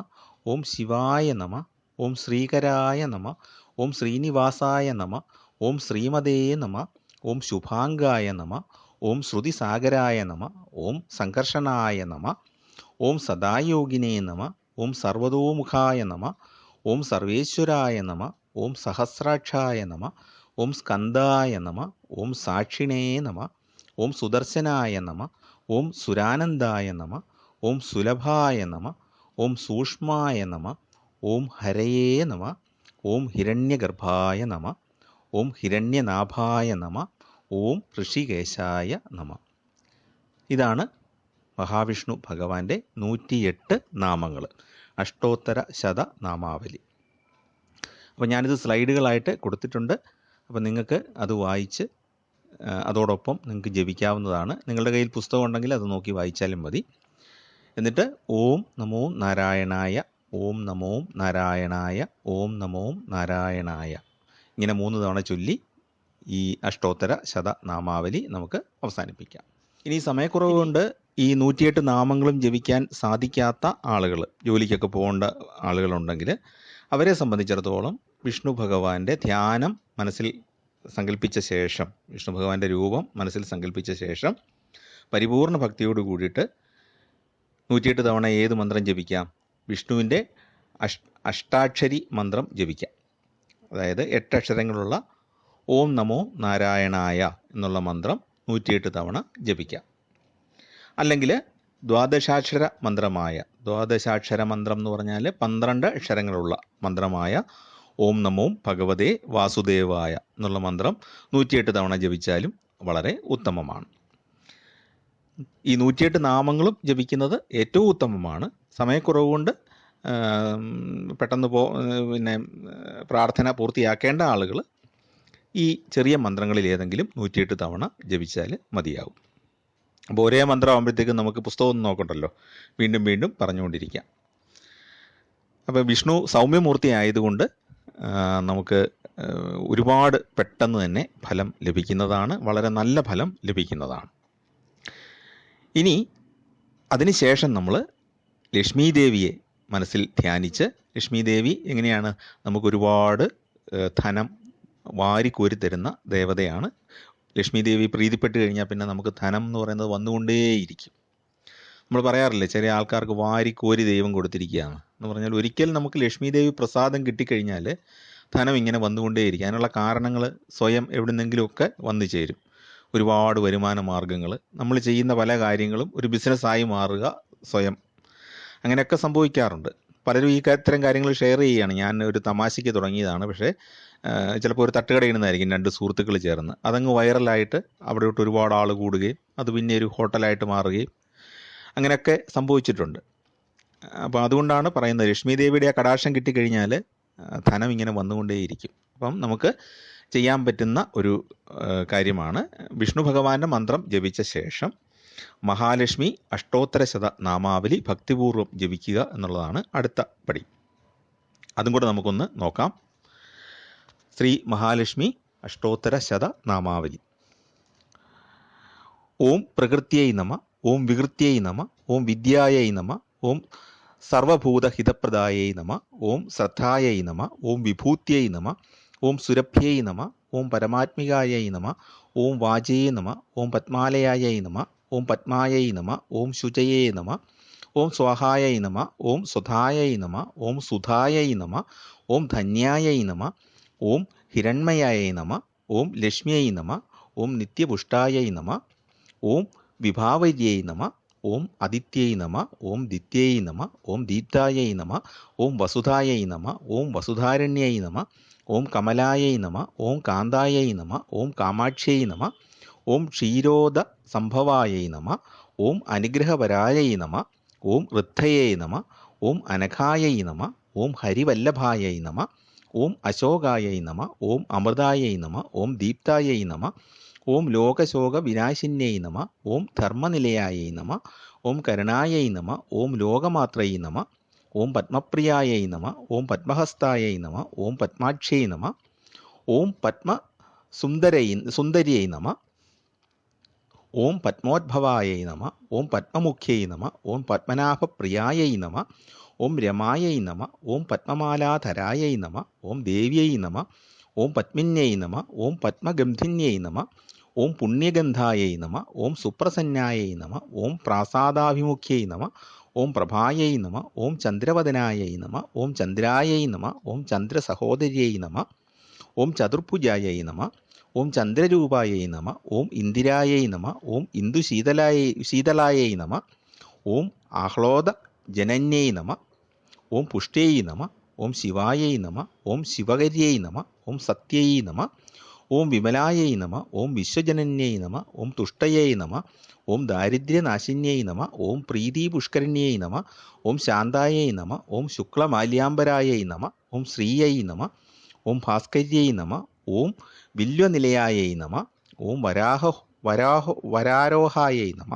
ഓം ശിവായ നമ. ഓം ശ്രീകരായ നമ. ഓം ശ്രീനിവാസായ നമ. ഓം ശ്രീമതേ നമ. ഓം ശുഭാംഗായ നമ. ഓം ശ്രുതിസാഗരായ നമ. ഓം സംകർഷണായ നമ. ഓം സദായോഗിനേ നമ. ഓം സർവതോമുഖായ നമ. ഓം സർവേശ്വരായ നമ. ഓം സഹസ്രാക്ഷായ നമ. ഓം സ്കന്ദായ നമ. ഓം സാക്ഷിണേ നമ. ഓം സുദർശനായ നമ. ഓം സുരാനന്ദായ നമ. ഓം സുലഭായ നമ. ഓം സൂക്ഷ്മായ നമ. ഓം ഹരയേ നമ. ഓം ഹിരണ്യഗർഭായ നമ. ഓം ഹിരണ്യനാഭായ നമ. ഓം ഋഷികേശായ നമ. ഇതാണ് മഹാവിഷ്ണു ഭഗവാന്റെ 108 നാമങ്ങൾ, അഷ്ടോത്തര ശത നാമാവലി. അപ്പോൾ ഞാനിത് സ്ലൈഡുകളായിട്ട് കൊടുത്തിട്ടുണ്ട്. അപ്പോൾ നിങ്ങൾക്ക് അത് വായിച്ച് അതോടൊപ്പം നിങ്ങൾക്ക് ജപിക്കാവുന്നതാണ്. നിങ്ങളുടെ കയ്യിൽ പുസ്തകം ഉണ്ടെങ്കിൽ അത് നോക്കി വായിച്ചാലും മതി. എന്നിട്ട് ഓം നമോ നാരായണായ, ഓം നമോ നാരായണായ, ഓം നമോ നാരായണായ ഇങ്ങനെ 3 തവണ ചൊല്ലി ഈ അഷ്ടോത്തര ശത നാമാവലി നമുക്ക് അവസാനിപ്പിക്കാം. ഇനി സമയക്കുറവ് കൊണ്ട് ഈ 108 നാമങ്ങളും ജപിക്കാൻ സാധിക്കാത്ത ആളുകൾ, ജോലിക്കൊക്കെ പോകേണ്ട ആളുകളുണ്ടെങ്കിൽ അവരെ സംബന്ധിച്ചിടത്തോളം വിഷ്ണു ഭഗവാന്റെ ധ്യാനം മനസ്സിൽ സങ്കല്പിച്ച ശേഷം, വിഷ്ണു ഭഗവാന്റെ രൂപം മനസ്സിൽ സങ്കല്പിച്ച ശേഷം പരിപൂർണ ഭക്തിയോട് കൂടിയിട്ട് 108 തവണ ഏത് മന്ത്രം ജപിക്കാം? വിഷ്ണുവിൻ്റെ അഷ്ടാക്ഷരി മന്ത്രം ജപിക്കാം. അതായത് 8 അക്ഷരങ്ങളുള്ള ഓം നമോ നാരായണായ എന്നുള്ള മന്ത്രം 108 തവണ ജപിക്കാം. അല്ലെങ്കിൽ ദ്വാദശാക്ഷര മന്ത്രമായ, ദ്വാദശാക്ഷര മന്ത്രം എന്ന് പറഞ്ഞാൽ 12 അക്ഷരങ്ങളുള്ള മന്ത്രമായ ഓം നമോ ഭഗവതേ വാസുദേവായ എന്നുള്ള മന്ത്രം 108 തവണ ജപിച്ചാലും വളരെ ഉത്തമമാണ്. ഈ 108 നാമങ്ങളും ജപിക്കുന്നത് ഏറ്റവും ഉത്തമമാണ്. സമയക്കുറവ് കൊണ്ട് പെട്ടെന്ന് പിന്നെ പ്രാർത്ഥന പൂർത്തിയാക്കേണ്ട ആളുകൾ ഈ ചെറിയ മന്ത്രങ്ങളിൽ ഏതെങ്കിലും 108 തവണ ജപിച്ചാൽ മതിയാവും. അപ്പോൾ ഒരേ മന്ത്രമാകുമ്പോഴത്തേക്കും നമുക്ക് പുസ്തകമൊന്നും നോക്കണ്ടല്ലോ, വീണ്ടും വീണ്ടും പറഞ്ഞുകൊണ്ടിരിക്കാം. അപ്പോൾ വിഷ്ണു സൗമ്യമൂർത്തി ആയതുകൊണ്ട് നമുക്ക് ഒരുപാട് പെട്ടെന്ന് തന്നെ ഫലം ലഭിക്കുന്നതാണ്, വളരെ നല്ല ഫലം ലഭിക്കുന്നതാണ്. ഇനി അതിനുശേഷം നമ്മൾ ലക്ഷ്മീ ദേവിയെ മനസ്സിൽ ധ്യാനിച്ച്, ലക്ഷ്മീ ദേവി എങ്ങനെയാണ് നമുക്കൊരുപാട് ധനം വാരിക്കോരി തരുന്ന ദേവതയാണ്. ലക്ഷ്മി ദേവി പ്രീതിപ്പെട്ട് കഴിഞ്ഞാൽ പിന്നെ നമുക്ക് ധനം എന്ന് പറയുന്നത് വന്നുകൊണ്ടേയിരിക്കും. നമ്മൾ പറയാറില്ലേ, ചില ആൾക്കാർക്ക് വാരിക്കോരി ദൈവം കൊടുത്തിരിക്കുകയാണ് എന്ന് പറഞ്ഞാൽ, ഒരിക്കൽ നമുക്ക് ലക്ഷ്മി ദേവി പ്രസാദം കിട്ടിക്കഴിഞ്ഞാൽ ധനം ഇങ്ങനെ വന്നുകൊണ്ടേയിരിക്കും. അതിനുള്ള കാരണങ്ങൾ സ്വയം എവിടുന്നെങ്കിലുമൊക്കെ വന്നു ചേരും. ഒരുപാട് വരുമാന മാർഗങ്ങൾ, നമ്മൾ ചെയ്യുന്ന പല കാര്യങ്ങളും ഒരു ബിസിനസ്സായി മാറുക സ്വയം, അങ്ങനെയൊക്കെ സംഭവിക്കാറുണ്ട്. പലരും ഈ ഇത്തരം കാര്യങ്ങൾ ഷെയർ ചെയ്യുകയാണ്. ഞാൻ ഒരു തമാശയ്ക്ക് തുടങ്ങിയതാണ്, പക്ഷേ ചിലപ്പോൾ ഒരു തട്ടുകട ഇടുന്നതായിരിക്കും 2 സുഹൃത്തുക്കൾ ചേർന്ന്, അതങ്ങ് വൈറലായിട്ട് അവിടെയോട്ട് ഒരുപാട് ആൾ കൂടുകയും അത് പിന്നെ ഒരു ഹോട്ടലായിട്ട് മാറുകയും അങ്ങനെയൊക്കെ സംഭവിച്ചിട്ടുണ്ട്. അപ്പോൾ അതുകൊണ്ടാണ് പറയുന്നത്, ലക്ഷ്മി ദേവിയുടെ ആ കടാക്ഷം കിട്ടിക്കഴിഞ്ഞാൽ ധനം ഇങ്ങനെ വന്നുകൊണ്ടേയിരിക്കും. അപ്പം നമുക്ക് ചെയ്യാൻ പറ്റുന്ന ഒരു കാര്യമാണ് വിഷ്ണു ഭഗവാന്റെ മന്ത്രം ജപിച്ച ശേഷം മഹാലക്ഷ്മി അഷ്ടോത്തര ശത നാമാവലി ഭക്തിപൂർവ്വം ജപിക്കുക എന്നുള്ളതാണ് അടുത്ത പടി. അതും കൂടെ നമുക്കൊന്ന് നോക്കാം. ശ്രീ മഹാലക്ഷ്മി അഷ്ടോത്തര ശത നാമാവലി. ഓം പ്രകൃത്यै നമ, ഓം വികൃത്यै നമ, ഓം വിദ്യാयै നമ, ഓം സർവഭൂതഹിതപ്രദാयै നമ, ഓം ശ്രദ്ധാयै നമ, ഓം വിഭൂത്यै നമ, ഓം സുരഭ്यै നമ, ഓം പരമാത്മികാयै നമ, ഓം വാചേ നമ, ഓം പത്മാലയാयै നമ, ഓം പത്മാयै നമ, ഓം ശുചയേ നമ, ഓം സ്വാഹാयै നമ, ഓം സുധാयै നമ, ഓം സുധാयै നമ, ഓം ധന്യാयै നമ, ഓം ഹിരണ്മയാयै നമ, ഓം ലക്ഷ്മ്यै നമ, ഓം നിത്യപുഷ്ടാयै നമ, ഓം വിഭാവര്यै നമ, ഓം അദിത്यै നമ, ഓം ദിത്यै നമ, ഓം ദീപ്താयै നമ, ഓം വസുധാयै നമ, ഓം വസുധാരണ്यै നമ, ഓം കമലാयै നമ, ഓം കാന്താयै നമ, ഓം കാമാക്ഷ്यै നമ, ഓം ക്ഷീരോദ സംഭവാयै നമ, ഓം അനുഗ്രഹപരാयै നമ, ഓം ഋദ്ധയേ നമ, ഓം അനഘാयै നമ, ഓം ഹരിവല്ലഭാयै നമ, ഓം അശോകാयै നമ, ഓം അമൃതാयै നമ, ഓം ദീപ്താयै നമ, ഓം ലോകശോക വിനാശിന്യൈ നമ, ഓം ധർമ്മനിലയാयै നമ, ഓം കരുണാयै നമ, ഓം ലോകമാത്രൈ നമ, ഓം പത്മപ്രിയാयै നമ, ഓം പത്മഹസ്താयै നമ, ഓം പത്മാക്ഷ്यै നമ, ഓം സുന്ദര്यै നമ, ഓം പത്മോദ്ഭവാयै നമ, ഓം പത്മമുഖ്यै നമ, ഓം പത്മനാഭപ്രിയാयै നമ, ഓം രമാयै നമ, ഓം പത്മമാലാധരാयै നമ, ഓം ദേവ്यै നമ, ഓം പത്മിന്യൈ നമ, ഓം പത്മഗന്ധിന്യൈ നമ, ഓം പുണ്യഗന്ധാयै നമ, ഓം സുപ്രസന്നാयै നമ, ഓം പ്രാസാദാഭിമുഖ്यै നമ, ഓം പ്രഭാयै നമ, ഓം ചന്ദ്രവദനാयै നമ, ഓം ചന്ദ്രാयै നമ, ഓം ചന്ദ്രസഹോദര്यै നമ, ഓം ചതുർഭുജാयै നമ, ഓം ചന്ദ്രരൂപാयै നമ, ഓം ഇന്ദിരാयै നമ, ഓം ശീതളാयै നമ, ഓം ആഹ്ലോദജനന്യൈ നമ, ഓം പുഷ്ട്यै നമ, ഓം ശിവാयै നമ, ഓം ശിവകര്यै നമ, ഓം സത്यै നമ, ഓം വിമലാयै നമ, ഓം വിശ്വജനന്യൈ നമ, ഓം തുഷ്ടयै നമ, ഓം ദാരിദ്ര്യനാശിന്യൈ നമ, ഓം പ്രീതിപുഷ്കരിണ്യൈ നമ, ഓം ശാന്താयै നമ, ഓം ശുക്ലമാല്യാംബരാयै നമ, ഓം ശ്രീयै നമ, ഓം ഭാസ്കര്यै നമ, ഓം വില്വനിലയാयै നമ, ഓം വരാരോഹാयै നമ,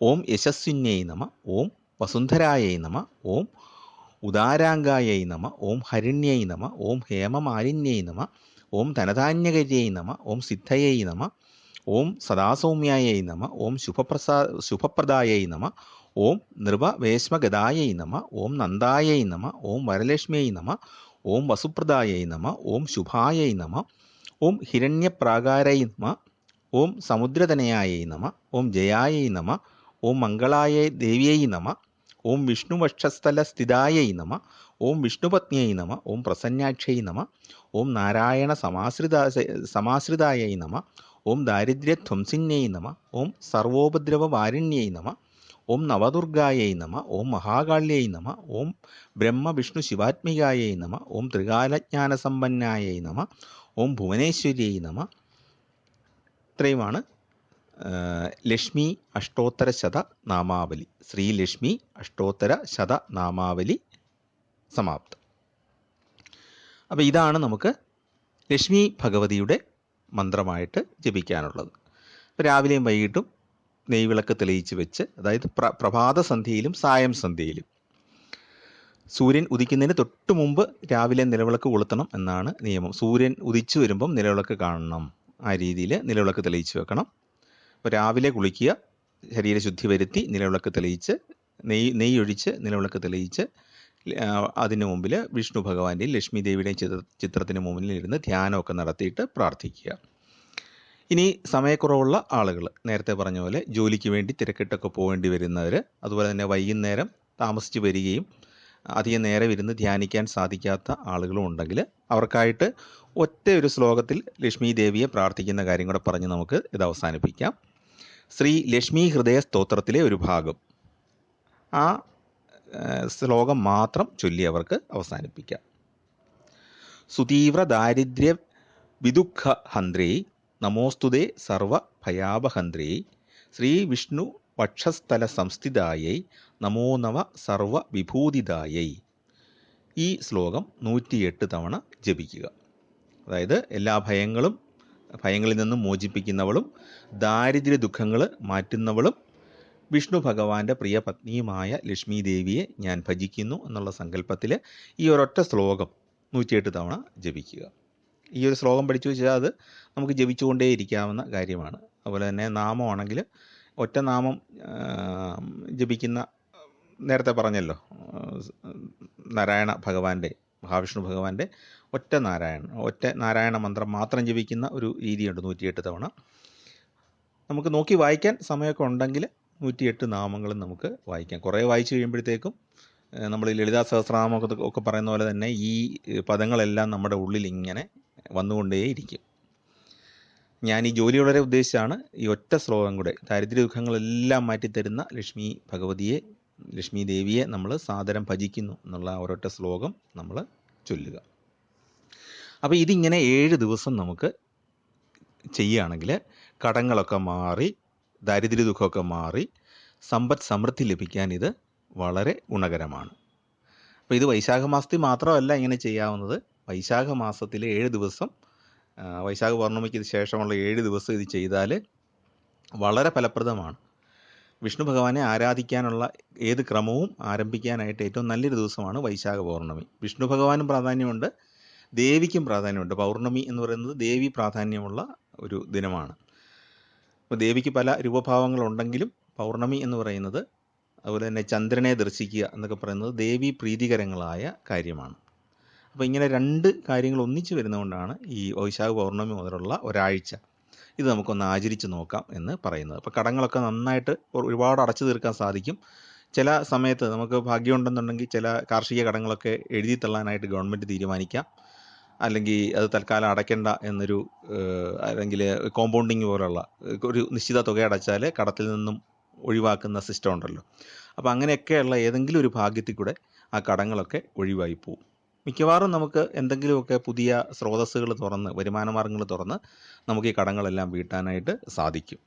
ഓം യശസ്വിന്യൈ നമ, ഓം വസുന്ധരാयै നമ, ഓം ഉദാരാംഗാयै നമ, ഓം ഹരിണ്യൈ നമ, ഓം ഹേമമാലിന്യൈ നമ, ഓം ധനധാന്യകര്यै നമ, ഓം സിദ്ധयै നമ, ഓം സദാസൗമ്യാयै നമ, ഓം ശുഭപ്രദാयै നമ, ഓം നൃപവേശ്മഗദാयै നമ, ഓം നന്ദാयै നമ, ഓം വരലക്ഷ്മ്यै നമ, ഓം വസുപ്രദാयै നമ, ഓം ശുഭാयै നമ, ഓം ഹിരണ്യപ്രാകാരൈ നമ, ഓം സമുദ്രതനയാयै നമ, ഓം ജയാयै നമ, ഓം മംഗളായ ദേവ്यै നമ, ഓം വിഷ്ണുവക്ഷസ്ഥലസ്ഥിതാयै നമ, ഓം വിഷ്ണുപത്ന്यै നമ, ഓം പ്രസന്നാക്ഷ്यै നമ, ഓം നാരായണ സമാശ്രിതാयै നമ, ഓം ദാരിദ്ര്യധ്വംസിന്യൈ നമ, ഓം സർവോപദ്രവവാരിണ്യൈ നമ, ഓം നവദുർഗാयै നമ, ഓം മഹാകാള്यै നമ, ഓം ബ്രഹ്മവിഷ്ണുശിവാത്മികാयै നമ, ഓം ത്രികാലജ്ഞാനസമ്പന്നാयै നമ, ഓം ഭുവനേശ്വര്यै നമ. ഇത്രയുമാണ് ലക്ഷ്മി അഷ്ടോത്തര ശത നാമാവലി. ശ്രീലക്ഷ്മി അഷ്ടോത്തര ശത നാമാവലി സമാപ്തം. അപ്പോൾ ഇതാണ് നമുക്ക് ലക്ഷ്മി ഭഗവതിയുടെ മന്ത്രമായിട്ട് ജപിക്കാനുള്ളത്. അപ്പോൾ രാവിലെയും വൈകിട്ടും നെയ്വിളക്ക് തെളിയിച്ച് വെച്ച്, അതായത് പ്രഭാത സന്ധ്യയിലും സായം സന്ധ്യയിലും, സൂര്യൻ ഉദിക്കുന്നതിന് തൊട്ട് മുമ്പ് രാവിലെ നിലവിളക്ക് കൊളുത്തണം എന്നാണ് നിയമം. സൂര്യൻ ഉദിച്ചു വരുമ്പം നിലവിളക്ക് കാണണം. ആ രീതിയിൽ നിലവിളക്ക് തെളിയിച്ച് വെക്കണം. അപ്പോൾ രാവിലെ കുളിക്കുക, ശരീരശുദ്ധി വരുത്തി നിലവിളക്ക് തെളിയിച്ച് നെയ്യ് ഒഴിച്ച് നിലവിളക്ക് തെളിയിച്ച് അതിന് മുമ്പിൽ വിഷ്ണു ഭഗവാന്റെയും ലക്ഷ്മി ദേവിയുടെയും ചിത്രത്തിന് മുമ്പിൽ ഇരുന്ന് ധ്യാനമൊക്കെ നടത്തിയിട്ട് പ്രാർത്ഥിക്കുക. ഇനി സമയക്കുറവുള്ള ആളുകൾ, നേരത്തെ പറഞ്ഞ പോലെ ജോലിക്ക് വേണ്ടി തിരക്കിട്ടൊക്കെ പോകേണ്ടി വരുന്നവർ, അതുപോലെ തന്നെ വൈകുന്നേരം താമസിച്ച് വരികയും അധികം നേരം ഇരുന്ന് ധ്യാനിക്കാൻ സാധിക്കാത്ത ആളുകളും ഉണ്ടെങ്കിൽ അവർക്കായിട്ട് ഒറ്റ ഒരു ശ്ലോകത്തിൽ ലക്ഷ്മി ദേവിയെ പ്രാർത്ഥിക്കുന്ന കാര്യം കൂടെ പറഞ്ഞ് നമുക്ക് ഇത് അവസാനിപ്പിക്കാം. ശ്രീ ലക്ഷ്മി ഹൃദയ സ്തോത്രത്തിലെ ഒരു ഭാഗം, ആ ശ്ലോകം മാത്രം ചൊല്ലി അവർക്ക് അവസാനിപ്പിക്കാം. സുതീവ്ര ദാരിദ്ര്യ വിദുഃഖ ഹന്ത്രേ നമോസ്തുതേ സർവ ഭയാവഹന്ത്രേ ശ്രീ വിഷ്ണു വക്ഷസ്ഥല സംസ്ഥിതായൈ നമോ നവ സർവ വിഭൂതിദായൈ. ഈ ശ്ലോകം 108 തവണ ജപിക്കുക. അതായത് എല്ലാ ഭയങ്ങളിൽ നിന്നും മോചിപ്പിക്കുന്നവളും ദാരിദ്ര്യ ദുഃഖങ്ങൾ മാറ്റുന്നവളും വിഷ്ണു ഭഗവാന്റെ പ്രിയ പത്നിയുമായ ലക്ഷ്മി ദേവിയെ ഞാൻ ഭജിക്കുന്നു എന്നുള്ള സങ്കല്പത്തിൽ ഈ ഒരൊറ്റ ശ്ലോകം 108 തവണ ജപിക്കുക. ഈ ഒരു ശ്ലോകം പഠിച്ചു വെച്ചാൽ അത് നമുക്ക് ജപിച്ചുകൊണ്ടേ ഇരിക്കാവുന്ന കാര്യമാണ്. അതുപോലെ തന്നെ നാമമാണെങ്കിൽ ഒറ്റ നാമം ജപിക്കുന്ന, നേരത്തെ പറഞ്ഞല്ലോ, നാരായണ ഭഗവാന്റെ, മഹാവിഷ്ണു ഭഗവാന്റെ ഒറ്റ നാരായണ മന്ത്രം മാത്രം ജപിക്കുന്ന ഒരു രീതിയുണ്ട് 108 തവണ. നമുക്ക് നോക്കി വായിക്കാൻ സമയമൊക്കെ ഉണ്ടെങ്കിൽ 108 നാമങ്ങളും നമുക്ക് വായിക്കാം. കുറേ വായിച്ചു കഴിയുമ്പോഴത്തേക്കും നമ്മൾ ലളിതാ സഹസ്രനാമം ഒക്കെ പറയുന്ന പോലെ തന്നെ ഈ പദങ്ങളെല്ലാം നമ്മുടെ ഉള്ളിൽ ഇങ്ങനെ വന്നുകൊണ്ടേയിരിക്കും. ഞാൻ ഈ ജോലി വളരെ ഉദ്ദേശിച്ചാണ് ഈ ഒറ്റ ശ്ലോകം കൂടെ ദാരിദ്ര്യ ദുഃഖങ്ങളെല്ലാം മാറ്റിത്തരുന്ന ലക്ഷ്മി ദേവിയെ നമ്മൾ സാദരം ഭജിക്കുന്നു എന്നുള്ള ഒരൊറ്റ ശ്ലോകം നമ്മൾ ചൊല്ലുക. അപ്പോൾ ഇതിങ്ങനെ 7 ദിവസം നമുക്ക് ചെയ്യുകയാണെങ്കിൽ കടങ്ങളൊക്കെ മാറി, ദാരിദ്ര്യ ദുഃഖമൊക്കെ മാറി, സമ്പദ് സമൃദ്ധി ലഭിക്കാൻ ഇത് വളരെ ഗുണകരമാണ്. അപ്പോൾ ഇത് വൈശാഖ മാസത്തിൽ മാത്രമല്ല ഇങ്ങനെ ചെയ്യാവുന്നത്. വൈശാഖ മാസത്തിലെ 7 ദിവസം, വൈശാഖ പൗർണമിക്ക് ശേഷമുള്ള 7 ദിവസം ഇത് ചെയ്താൽ വളരെ ഫലപ്രദമാണ്. വിഷ്ണു ഭഗവാനെ ആരാധിക്കാനുള്ള ഏത് ക്രമവും ആരംഭിക്കാനായിട്ട് ഏറ്റവും നല്ലൊരു ദിവസമാണ് വൈശാഖ പൗർണമി. വിഷ്ണു ഭഗവാനും പ്രാധാന്യമുണ്ട്, ദേവിക്കും പ്രാധാന്യമുണ്ട്. പൗർണമി എന്ന് പറയുന്നത് ദേവി പ്രാധാന്യമുള്ള ഒരു ദിനമാണ്. അപ്പോൾ ദേവിക്ക് പല രൂപഭാവങ്ങളുണ്ടെങ്കിലും പൗർണമി എന്ന് പറയുന്നത്, അതുപോലെ തന്നെ ചന്ദ്രനെ ദർശിക്കുക എന്നൊക്കെ പറയുന്നത് ദേവി പ്രീതികരങ്ങളായ കാര്യമാണ്. അപ്പോൾ ഇങ്ങനെ 2 കാര്യങ്ങൾ ഒന്നിച്ച് വരുന്നതുകൊണ്ടാണ് ഈ വൈശാഖ പൗർണമി മുതലുള്ള ഒരാഴ്ച ഇത് നമുക്കൊന്ന് ആചരിച്ച് നോക്കാം എന്ന് പറയുന്നത്. അപ്പോൾ കടങ്ങളൊക്കെ നന്നായിട്ട് ഒരുപാട് അടച്ചു തീർക്കാൻ സാധിക്കും. ചില സമയത്ത് നമുക്ക് ഭാഗ്യമുണ്ടെന്നുണ്ടെങ്കിൽ ചില കാർഷിക കടങ്ങളൊക്കെ എഴുതി തള്ളാനായിട്ട് ഗവൺമെൻറ് തീരുമാനിക്കാം. അല്ലെങ്കിൽ അത് തൽക്കാലം അടയ്ക്കേണ്ട എന്നൊരു, അല്ലെങ്കിൽ കോമ്പൗണ്ടിങ് പോലുള്ള ഒരു നിശ്ചിത തുക അടച്ചാൽ കടത്തിൽ നിന്നും ഒഴിവാക്കുന്ന സിസ്റ്റം ഉണ്ടല്ലോ. അപ്പോൾ അങ്ങനെയൊക്കെയുള്ള ഏതെങ്കിലും ഒരു ഭാഗ്യത്തിൽ കൂടെ ആ കടങ്ങളൊക്കെ ഒഴിവായി പോകും. മിക്കവാറും നമുക്ക് എന്തെങ്കിലുമൊക്കെ പുതിയ സ്രോതസ്സുകൾ തുറന്ന്, വരുമാന മാർഗ്ഗങ്ങൾ തുറന്ന് നമുക്ക് ഈ കടങ്ങളെല്ലാം വീട്ടാനായിട്ട് സാധിക്കും.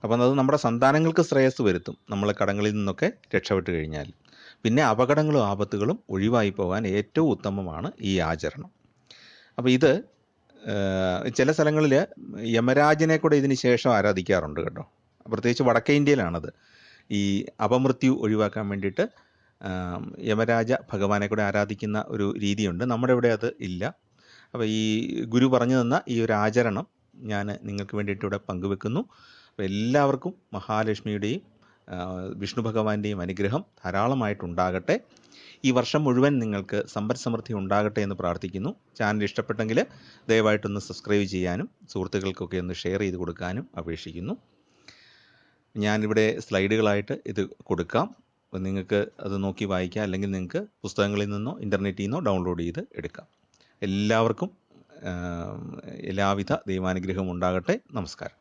അപ്പം അത് നമ്മുടെ സന്താനങ്ങൾക്ക് ശ്രേയസ് വരുത്തും, നമ്മൾ കടങ്ങളിൽ നിന്നൊക്കെ രക്ഷപ്പെട്ട് കഴിഞ്ഞാൽ. പിന്നെ അപകടങ്ങളും ആപത്തുകളും ഒഴിവായി പോകാൻ ഏറ്റവും ഉത്തമമാണ് ഈ ആചരണം. അപ്പോൾ ഇത് ചില സ്ഥലങ്ങളിൽ യമരാജനെ കൂടെ ഇതിന് ശേഷം ആരാധിക്കാറുണ്ട് കേട്ടോ. പ്രത്യേകിച്ച് വടക്കേ ഇന്ത്യയിലാണത്. ഈ അപമൃത്യു ഒഴിവാക്കാൻ വേണ്ടിയിട്ട് യമരാജ ഭഗവാനെ കൂടെ ആരാധിക്കുന്ന ഒരു രീതിയുണ്ട്. നമ്മുടെ ഇവിടെ അത് ഇല്ല. അപ്പോൾ ഈ ഗുരു പറഞ്ഞു തന്ന ഈ ഒരു ആചരണം ഞാൻ നിങ്ങൾക്ക് വേണ്ടിയിട്ട് ഇവിടെ പങ്കുവെക്കുന്നു. അപ്പോൾ എല്ലാവർക്കും മഹാലക്ഷ്മിയുടെയും വിഷ്ണു ഭഗവാന്റെയും അനുഗ്രഹം ധാരാളമായിട്ടുണ്ടാകട്ടെ. ഈ വർഷം മുഴുവൻ നിങ്ങൾക്ക് സമ്പദ് സമൃദ്ധി ഉണ്ടാകട്ടെ എന്ന് പ്രാർത്ഥിക്കുന്നു. ചാനൽ ഇഷ്ടപ്പെട്ടെങ്കിൽ ദയവായിട്ടൊന്ന് സബ്സ്ക്രൈബ് ചെയ്യാനും സുഹൃത്തുക്കൾക്കൊക്കെ ഒന്ന് ഷെയർ ചെയ്ത് കൊടുക്കാനും അപേക്ഷിക്കുന്നു. ഞാനിവിടെ സ്ലൈഡുകളായിട്ട് ഇത് കൊടുക്കാം. അപ്പോൾ നിങ്ങൾക്ക് അത് നോക്കി വായിക്കാം, അല്ലെങ്കിൽ നിങ്ങൾക്ക് പുസ്തകങ്ങളിൽ നിന്നോ ഇൻ്റർനെറ്റിൽ നിന്നോ ഡൗൺലോഡ് ചെയ്ത് എടുക്കാം. എല്ലാവർക്കും എല്ലാവിധ ദൈവാനുഗ്രഹവും ഉണ്ടാകട്ടെ. നമസ്കാരം.